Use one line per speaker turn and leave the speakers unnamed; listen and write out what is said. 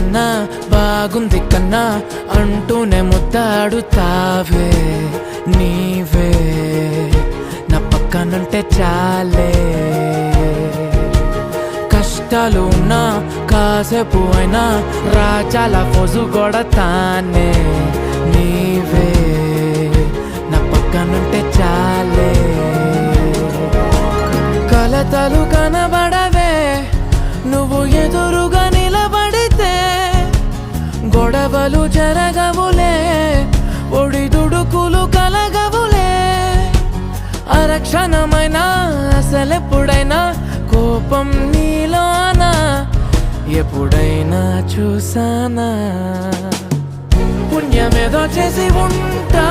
కన్నా బాగుంది కన్నా అంటూనే ముద్దాడుతావే నీవే నా పక్కనుంటే చాలే. కష్టాలు ఉన్నా కాసేపు అయినా రాజాల ఫోజు కొడతానే నీవే నా పక్కనుంటే చాలే. కలతలు కనబడవే నువ్వు ఎదురుగా నిలబడితే, గొడవలు జరగవులే ఒడిదుడుకులు కలగవులే. అరక్షణమైనా అసలెప్పుడైనా కోపం నీలోనా ఎప్పుడైనా చూసానా? పుణ్యమేదో చేసి ఉంటా.